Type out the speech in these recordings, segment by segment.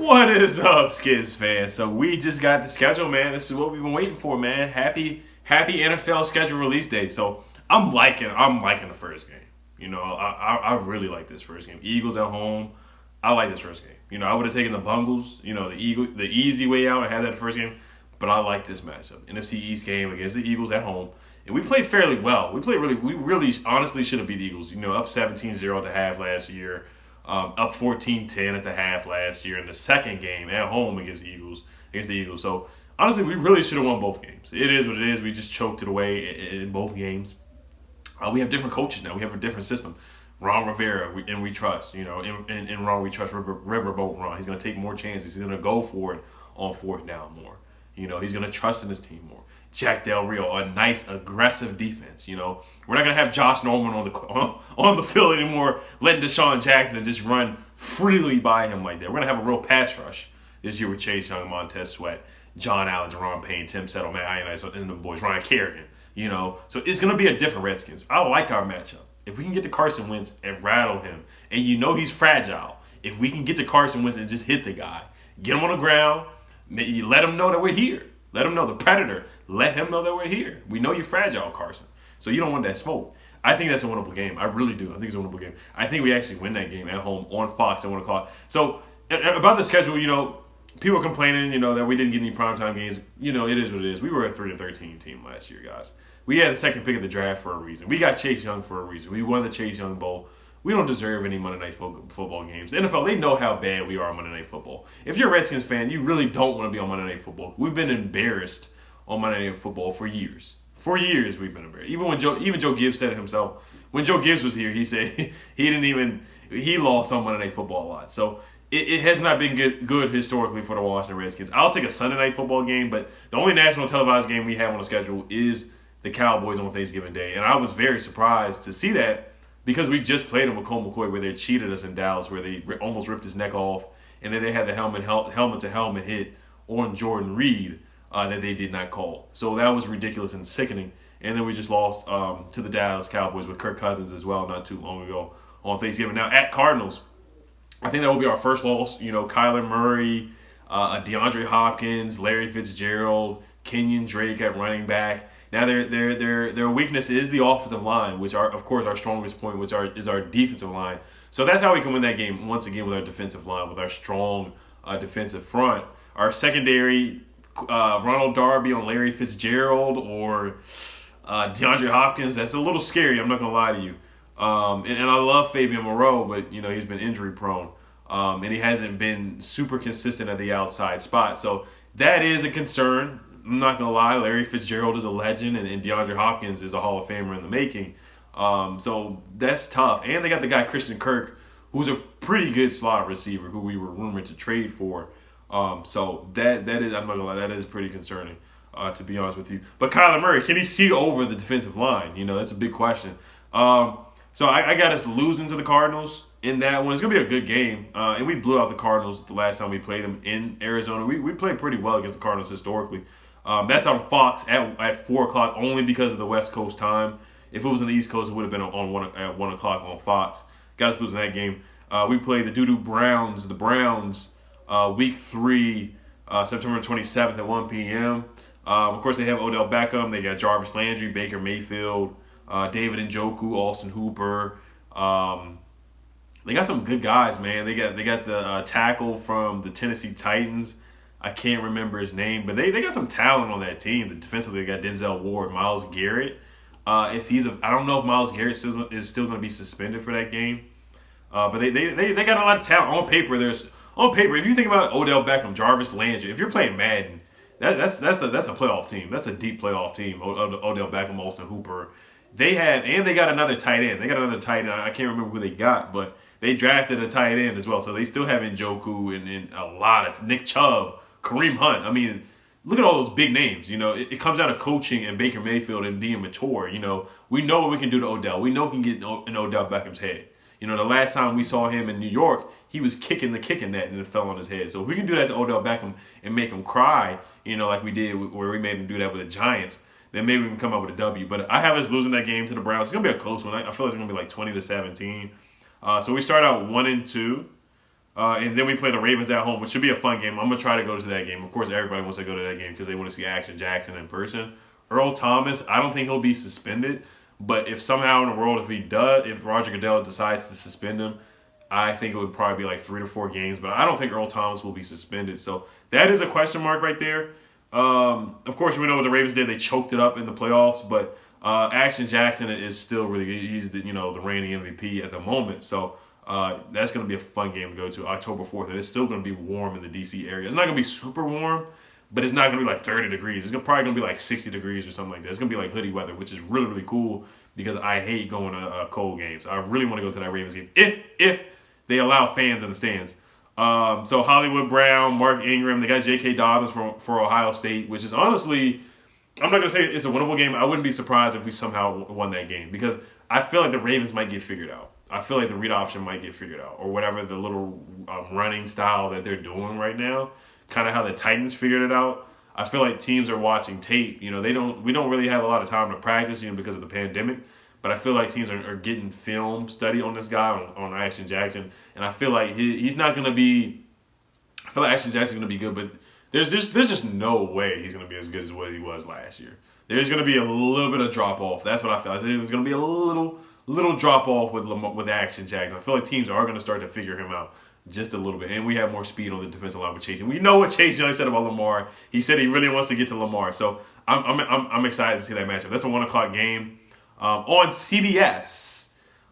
What is up, Skids fans? So we just got the schedule, man. This is what we've been waiting for, man. Happy NFL schedule release day. So I'm liking the first game. I really like this first game. Eagles at home. I like this first game. I would have taken the Bengals, the easy way out and had that first game. But I like this matchup. NFC East game against the Eagles at home. And we played fairly well. We really honestly should have beat the Eagles. Up 17-0 at the half last year. Up 14-10 at the half last year in the second game at home against the Eagles. So honestly, we really should have won both games. It is what it is. We just choked it away in both games. We have different coaches now. We have a different system. Ron Rivera, we trust. In Ron, we trust Riverboat Ron. He's going to take more chances. He's going to go for it on fourth down more. He's going to trust in his team more. Jack Del Rio, a nice aggressive defense. We're not gonna have Josh Norman on the field anymore, letting Deshaun Jackson just run freely by him like that. We're gonna have a real pass rush this year with Chase Young, Montez Sweat, John Allen, Jerron Payne, Tim Settle, Matt Ioannidis, and the boys, Ryan Kerrigan. So it's gonna be a different Redskins. I like our matchup. If we can get to Carson Wentz and rattle him, and he's fragile. If we can get to Carson Wentz and just hit the guy, get him on the ground, let him know that we're here. Let him know, the Predator. Let him know that we're here. We know you're fragile, Carson. So you don't want that smoke. I think that's a winnable game. I really do. I think it's a winnable game. I think we actually win that game at home on Fox at 1 o'clock. So about the schedule, people are complaining, that we didn't get any primetime games. It is what it is. We were a 3-13 team last year, guys. We had the second pick of the draft for a reason. We got Chase Young for a reason. We won the Chase Young Bowl. We don't deserve any Monday Night Football games. The NFL, they know how bad we are on Monday Night Football. If you're a Redskins fan, you really don't want to be on Monday Night Football. We've been embarrassed on Monday Night Football for years. For years, we've been embarrassed. Even Joe Gibbs said it himself. When Joe Gibbs was here, he said he lost on Monday Night Football a lot. So it has not been good historically for the Washington Redskins. I'll take a Sunday Night Football game, but the only national televised game we have on the schedule is the Cowboys on Thanksgiving Day. And I was very surprised to see that, because we just played them with Colt McCoy, where they cheated us in Dallas, where they almost ripped his neck off, and then they had the helmet-to-helmet hit on Jordan Reed that they did not call. So that was ridiculous and sickening. And then we just lost to the Dallas Cowboys with Kirk Cousins as well not too long ago on Thanksgiving. Now, at Cardinals, I think that will be our first loss. Kyler Murray, DeAndre Hopkins, Larry Fitzgerald, Kenyon Drake at running back. Now, their weakness is the offensive line, which are, of course, our strongest point, which is our defensive line. So that's how we can win that game, once again, with our defensive line, with our strong defensive front. Our secondary, Ronald Darby on Larry Fitzgerald or DeAndre Hopkins, that's a little scary, I'm not going to lie to you. And I love Fabian Moreau, but, he's been injury-prone. And he hasn't been super consistent at the outside spot. So that is a concern. I'm not going to lie, Larry Fitzgerald is a legend, and DeAndre Hopkins is a Hall of Famer in the making. So that's tough. And they got the guy Christian Kirk, who's a pretty good slot receiver, who we were rumored to trade for. So that is, I'm not going to lie, that is pretty concerning, to be honest with you. But Kyler Murray, can he see over the defensive line? That's a big question. So I got us losing to the Cardinals in that one. It's going to be a good game. And we blew out the Cardinals the last time we played them in Arizona. We played pretty well against the Cardinals historically. That's on Fox at 4 o'clock only because of the West Coast time. If it was on the East Coast, it would have been at 1 o'clock on Fox. Got us losing that game. We played the Browns, week 3, September 27th at 1 p.m. Of course, they have Odell Beckham. They got Jarvis Landry, Baker Mayfield, David Njoku, Austin Hooper. They got some good guys, man. They got the tackle from the Tennessee Titans. I can't remember his name, but they got some talent on that team. The defensively, they got Denzel Ward, Myles Garrett. I don't know if Myles Garrett is still going to be suspended for that game. But they got a lot of talent on paper. If you think about Odell Beckham, Jarvis Landry, if you're playing Madden, that's a playoff team. That's a deep playoff team. Odell Beckham, Austin Hooper. They got another tight end. I can't remember who they got, but they drafted a tight end as well. So they still have Njoku and a lot of Nick Chubb, Kareem Hunt. I mean, look at all those big names. It comes out of coaching and Baker Mayfield and being mature. We know what we can do to Odell. We know we can get in Odell Beckham's head. The last time we saw him in New York, he was kicking the kicking net and it fell on his head. So if we can do that to Odell Beckham and make him cry, like we did where we made him do that with the Giants, then maybe we can come up with a W. But I have us losing that game to the Browns. It's going to be a close one. I feel like it's going to be like 20-17. So we start out 1-2. And then we play the Ravens at home, which should be a fun game. I'm going to try to go to that game. Of course, everybody wants to go to that game because they want to see Action Jackson in person. Earl Thomas, I don't think he'll be suspended. But if somehow in the world, if Roger Goodell decides to suspend him, I think it would probably be like 3 to 4 games. But I don't think Earl Thomas will be suspended. So that is a question mark right there. Of course, we know what the Ravens did. They choked it up in the playoffs. But Action Jackson is still really good. He's the reigning MVP at the moment. So that's going to be a fun game to go to October 4th. And it's still going to be warm in the D.C. area. It's not going to be super warm, but it's not going to be like 30 degrees. It's probably going to be like 60 degrees or something like that. It's going to be like hoodie weather, which is really, really cool because I hate going to cold games. I really want to go to that Ravens game if they allow fans in the stands. So Hollywood Brown, Mark Ingram, they got J.K. Dobbins for Ohio State, which is honestly, I'm not going to say it's a winnable game. I wouldn't be surprised if we somehow won that game because I feel like the Ravens might get figured out. I feel like the read option might get figured out or whatever the little running style that they're doing right now, kind of how the Titans figured it out. I feel like teams are watching tape. We don't really have a lot of time to practice, because of the pandemic. But I feel like teams are getting film study on this guy, on Action Jackson. And I feel like he's not going to be – I feel like Action Jackson's going to be good, but there's just no way he's going to be as good as what he was last year. There's going to be a little bit of drop-off. That's what I feel. I think there's going to be a little drop-off with Action Jackson. I feel like teams are going to start to figure him out just a little bit. And we have more speed on the defensive line with Chase. And we know what Chase Young said about Lamar. He said he really wants to get to Lamar. So I'm excited to see that matchup. That's a 1 o'clock game. On CBS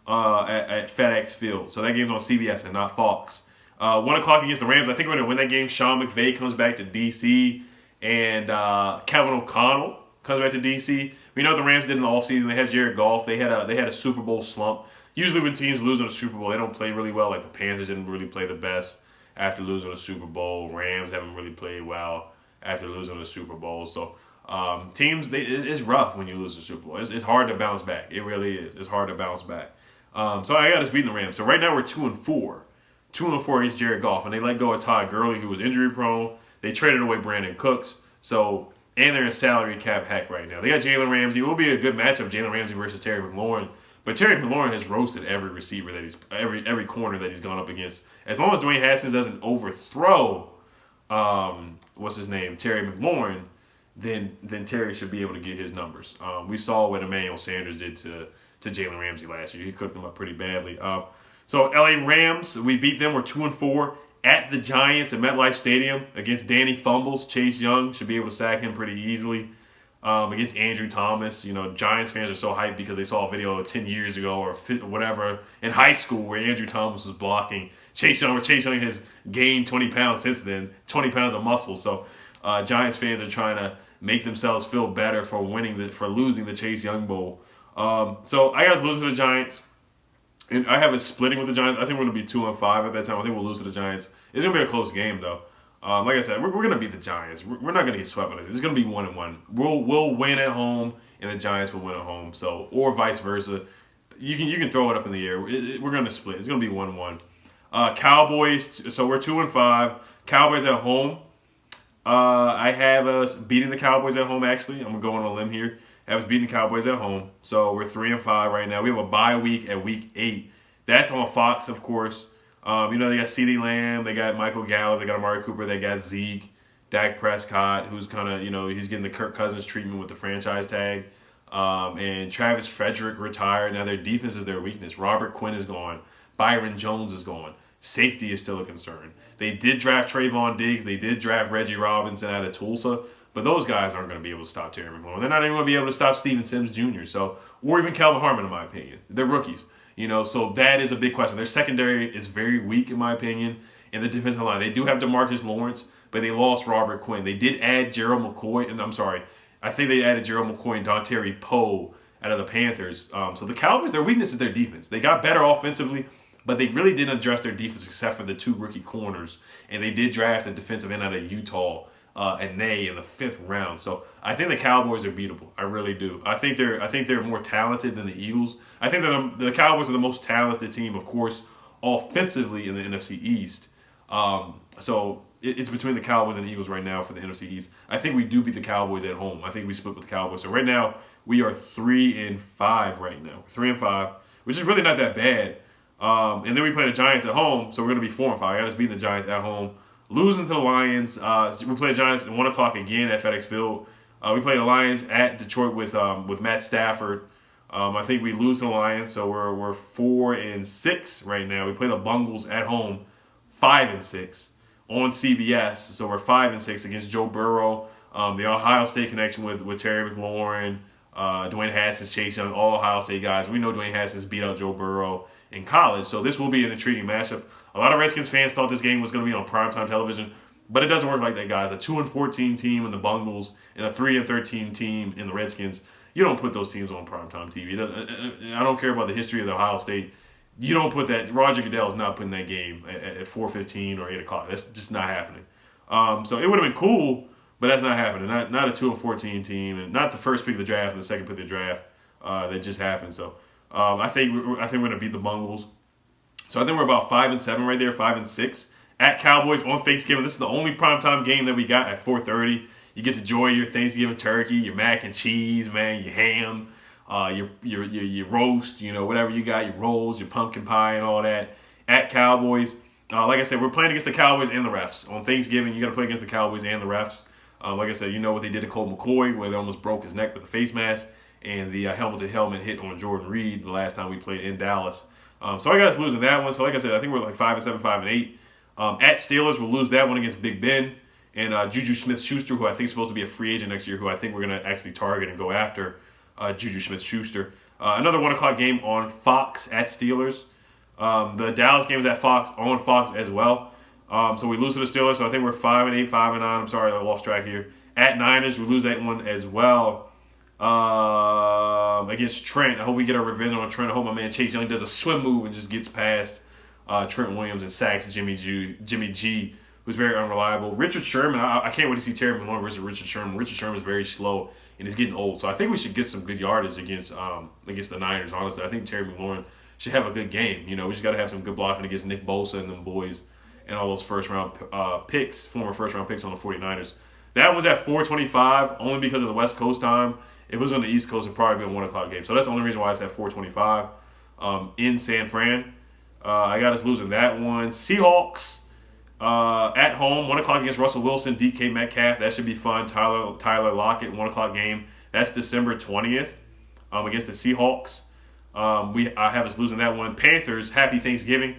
at FedEx Field. So that game's on CBS and not Fox. 1 o'clock against the Rams. I think we're going to win that game. Sean McVay comes back to D.C. and Kevin O'Connell comes back to D.C. We know what the Rams did in the offseason. They had Jared Goff. They had a Super Bowl slump. Usually when teams lose in a Super Bowl, they don't play really well. Like the Panthers didn't really play the best after losing a Super Bowl. Rams haven't really played well after losing a Super Bowl. So teams, it's rough when you lose a Super Bowl. It's hard to bounce back. It really is. It's hard to bounce back. So I got us beating the Rams. So right now we're 2-4. 2-4 against Jared Goff. And they let go of Todd Gurley, who was injury prone. They traded away Brandon Cooks. And they're in salary cap heck right now. They got Jalen Ramsey. It will be a good matchup, Jalen Ramsey versus Terry McLaurin. But Terry McLaurin has roasted every receiver every corner that he's gone up against. As long as Dwayne Haskins doesn't overthrow, Terry McLaurin, then Terry should be able to get his numbers. We saw what Emmanuel Sanders did to Jalen Ramsey last year. He cooked him up pretty badly. So LA Rams, we beat them. We're 2-4 at the Giants at MetLife Stadium against Danny Fumbles. Chase Young should be able to sack him pretty easily. Against Andrew Thomas. Giants fans are so hyped because they saw a video 10 years ago or whatever in high school where Andrew Thomas was blocking Chase Young, where Chase Young has gained 20 pounds since then, 20 pounds of muscle. So Giants fans are trying to make themselves feel better for losing the Chase Young Bowl. So I got us losing to the Giants. And I have us splitting with the Giants. I think we're going to be 2-5 at that time. I think we'll lose to the Giants. It's going to be a close game, though. Like I said, we're going to beat the Giants. We're not going to get swept by it. It's going to be 1-1. We'll win at home, and the Giants will win at home. So, or vice versa. You can throw it up in the air. We're going to split. It's going to be 1-1. Cowboys. So we're 2-5. Cowboys at home. I have us beating the Cowboys at home. Actually, I'm going on a limb here. I have us beating the Cowboys at home. So we're 3-5 right now. We have a bye week at week 8. That's on Fox, of course. They got CeeDee Lamb, they got Michael Gallup, they got Amari Cooper, they got Zeke, Dak Prescott, who's kind of, he's getting the Kirk Cousins treatment with the franchise tag. And Travis Frederick retired. Now their defense is their weakness. Robert Quinn is gone. Byron Jones is gone. Safety is still a concern. They did draft Trayvon Diggs. They did draft Reggie Robinson out of Tulsa. But those guys aren't going to be able to stop Terry McLaurin. They're not even going to be able to stop Steven Sims Jr. Or even Calvin Harmon, in my opinion. They're rookies. So that is a big question. Their secondary is very weak, in my opinion, in the defensive line. They do have DeMarcus Lawrence, but they lost Robert Quinn. They did add Gerald McCoy, and I think they added Gerald McCoy and Dontari Poe out of the Panthers. So the Cowboys, their weakness is their defense. They got better offensively, but they really didn't address their defense except for the 2 rookie corners. And they did draft a defensive end out of Utah, in the 5th round. So I think the Cowboys are beatable. I really do. I think they're more talented than the Eagles. I think that the Cowboys are the most talented team, of course, offensively in the NFC East. So it's between the Cowboys and the Eagles right now for the NFC East. I think we do beat the Cowboys at home. I think we split with the Cowboys. So right now we are 3-5 right now. 3-5, which is really not that bad. And then we play the Giants at home, so we're going to be 4-5. I got us beating the Giants at home. Losing to the Lions. We play the Giants at 1 o'clock again at FedEx Field. We play the Lions at Detroit with Matt Stafford. I think we lose to the Lions, so we're 4-6 right now. We play the Bengals at home, 5-6 on CBS. So we're 5-6 against Joe Burrow. The Ohio State connection with Terry McLaurin, Dwayne Haskins, Chase Young, all Ohio State guys. We know Dwayne Haskins beat out Joe Burrow in college, so this will be an intriguing matchup. A lot of Redskins fans thought this game was going to be on primetime television, but it doesn't work like that, guys. A 2-14 team in the Bengals and a 3-13 team in the Redskins. You don't put those teams on primetime TV. I don't care about the history of the Ohio State. You don't put that. Roger Goodell is not putting that game at 4:15 or 8 o'clock. That's just not happening. So it would have been cool, but that's not happening. Not a 2-14 team, and not the first pick of the draft and the second pick of the draft. That just happened. So I think we're going to beat the Bengals. So I think we're about 5-7 right there, 5-6 at Cowboys on Thanksgiving. This is the only primetime game that we got at 4:30. You get to enjoy your Thanksgiving turkey, your mac and cheese, man, your ham, your roast, whatever you got, your rolls, your pumpkin pie, and all that at Cowboys. Like I said, we're playing against the Cowboys and the refs on Thanksgiving. You got to play against the Cowboys and the refs. Like I said, you know what they did to Colt McCoy, where they almost broke his neck with a face mask, and the helmet-to-helmet hit on Jordan Reed the last time we played in Dallas. So I got us losing that one. So like I said, I think we're like 5-7, 5-8. At Steelers, we'll lose that one against Big Ben. And Juju Smith-Schuster, who I think is supposed to be a free agent next year, who I think we're going to actually target and go after Juju Smith-Schuster. Another 1 o'clock game on Fox at Steelers. The Dallas game is at Fox, on Fox as well. So we lose to the Steelers, so I think we're 5-8, 5-9. I'm sorry, I lost track here. At Niners, we lose that one as well. Against Trent. I hope we get our revenge on Trent. I hope my man Chase Young does a swim move and just gets past Trent Williams and sacks Jimmy G, who's very unreliable. Richard Sherman, I can't wait to see Terry McLaurin versus Richard Sherman. Richard Sherman is very slow and he's getting old. So I think we should get some good yardage against the Niners, honestly. I think Terry McLaurin should have a good game. We just got to have some good blocking against Nick Bosa and them boys and all those first-round picks, former first-round picks on the 49ers. That was at 4:25, only because of the West Coast time. If it was on the East Coast, it'd probably be a 1 o'clock game. So that's the only reason why it's at 4:25 in San Fran. I got us losing that one. Seahawks at home, 1 o'clock against Russell Wilson, DK Metcalf. That should be fun. Tyler Lockett, 1 o'clock game. That's December 20th against the Seahawks. I have us losing that one. Panthers, Happy Thanksgiving,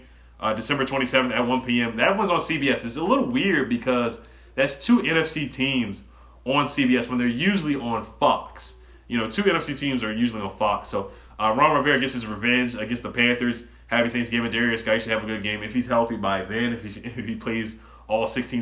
December 27th at 1 p.m. That one's on CBS. It's a little weird because that's two NFC teams on CBS when they're usually on Fox. Two NFC teams are usually on Fox. So Ron Rivera gets his revenge against the Panthers. Happy Thanksgiving. Darius Guy should have a good game if he's healthy by then, if he plays all 16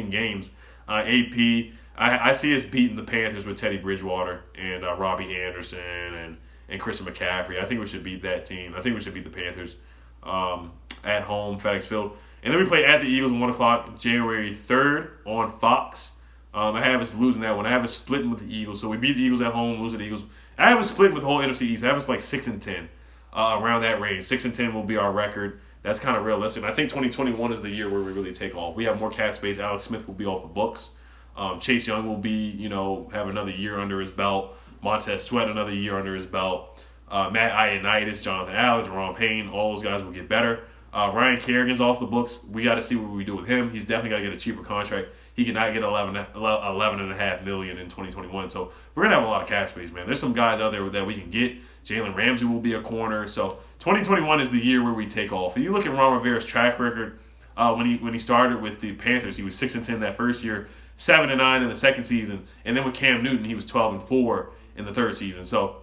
games. I see us beating the Panthers with Teddy Bridgewater and Robbie Anderson and Christian McCaffrey. I think we should beat that team. I think we should beat the Panthers at home, FedEx Field. And then we play at the Eagles at 1 o'clock, January 3rd on Fox. I have us losing that one. I have us splitting with the Eagles. So we beat the Eagles at home, lose to the Eagles. I have us splitting with the whole NFC East. I have us like 6-10, around that range. 6-10 will be our record. That's kind of realistic. And I think 2021 is the year where we really take off. We have more cap space. Alex Smith will be off the books. Chase Young will be, have another year under his belt. Montez Sweat another year under his belt. Matt Ioannidis, Jonathan Allen, Jerome Payne, all those guys will get better. Ryan Kerrigan's off the books. We got to see what we do with him. He's definitely got to get a cheaper contract. He cannot get $11.5 million in 2021. So we're going to have a lot of cap space, man. There's some guys out there that we can get. Jalen Ramsey will be a corner. So 2021 is the year where we take off. If you look at Ron Rivera's track record, when he started with the Panthers, he was 6-10 that first year, 7-9 in the second season, and then with Cam Newton, he was 12-4 in the third season. So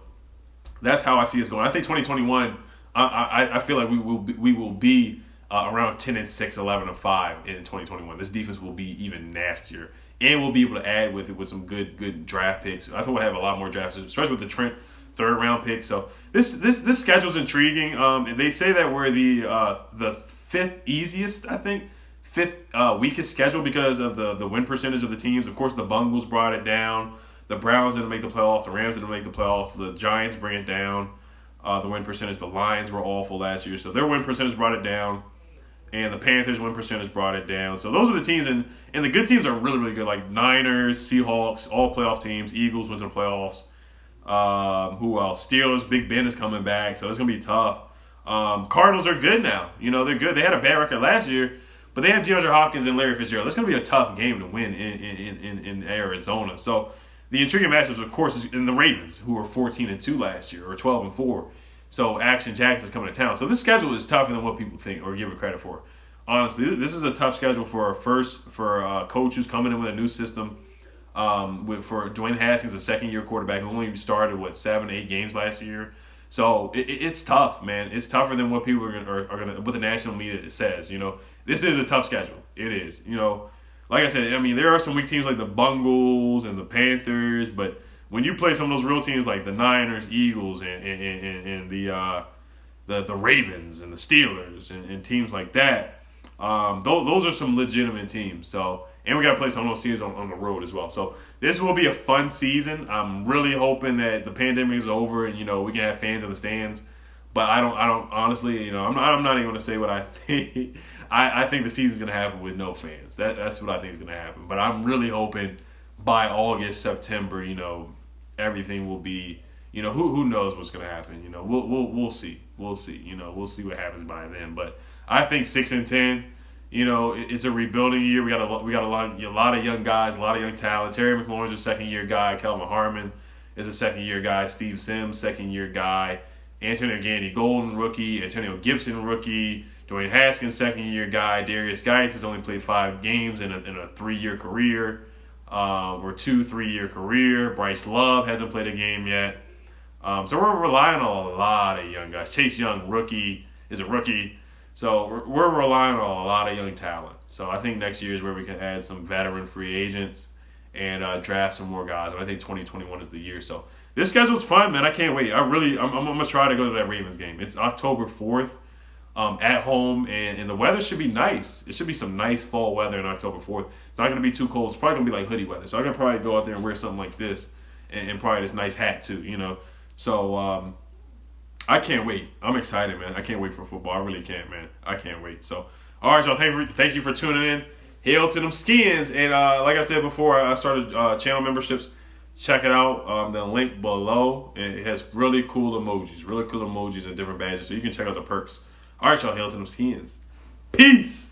that's how I see us going. I think 2021, I feel like we will be around 10-6, 11-5 in 2021. This defense will be even nastier, and we'll be able to add with some good draft picks. I think we'll have a lot more drafts, especially with the Trent third-round pick. So this schedule's intriguing. They say that we're the fifth easiest, I think, fifth weakest schedule because of the win percentage of the teams. Of course, the Bengals brought it down. The Browns didn't make the playoffs. The Rams didn't make the playoffs. The Giants bring it down. The win percentage. The Lions were awful last year, so their win percentage brought it down. And the Panthers' win percentage brought it down. So those are the teams, and the good teams are really, really good, like Niners, Seahawks, all playoff teams. Eagles went to the playoffs. Who else? Steelers, Big Ben is coming back, so it's going to be tough. Cardinals are good now. You know, they're good. They had a bad record last year, but they have DeAndre Hopkins and Larry Fitzgerald. It's going to be a tough game to win in Arizona. So the intriguing matchups, of course, is in the Ravens, who were 14-2 last year, or 12-4. So Action Jackson's coming to town. So this schedule is tougher than what people think or give it credit for. Honestly, this is a tough schedule for a coach who's coming in with a new system. For Dwayne Haskins, a second-year quarterback who only started 7-8 games last year. So it's tough, man. It's tougher than what people are gonna what the national media says. You know, this is a tough schedule. It is. You know, like I said, I mean, there are some weak teams like the Bengals and the Panthers, but when you play some of those real teams like the Niners, Eagles, and the Ravens and the Steelers and teams like that. Those are some legitimate teams. So, and we got to play some of those teams on the road as well. So this will be a fun season. I'm really hoping that the pandemic is over and we can have fans in the stands. But I don't honestly, I'm not even going to say what I think. I think the season's going to happen with no fans. That's what I think is going to happen. But I'm really hoping by August, September, everything will be. Who knows what's going to happen? We'll see. We'll see. We'll see what happens by then. But I think 6-10. It's a rebuilding year. We got a lot of young guys, a lot of young talent. Terry McLaurin's a second-year guy. Kelvin Harmon is a second-year guy. Steve Sims, second-year guy. Antonio Gandy Golden, rookie. Antonio Gibson, rookie. Dwayne Haskins, second-year guy. Darius Geis has only played 5 games in a 3-year career, or 2-3-year career. Bryce Love hasn't played a game yet. So we're relying on a lot of young guys. Chase Young, rookie, is a rookie. So we're relying on a lot of young talent. So I think next year is where we can add some veteran free agents and draft some more guys. And I think 2021 is the year. So this schedule's fun, man. I can't wait. I'm going to try to go to that Ravens game. It's October 4th at home, and the weather should be nice. It should be some nice fall weather on October 4th. It's not going to be too cold. It's probably going to be like hoodie weather. So I'm going to probably go out there and wear something like this and probably this nice hat too, So I can't wait. I'm excited, man. I can't wait for football. I really can't, man. I can't wait. So, all right, y'all. Thank you for tuning in. Hail to them Skins. And like I said before, I started channel memberships. Check it out. The link below. It has really cool emojis and different badges. So you can check out the perks. All right, y'all. Hail to them Skins. Peace.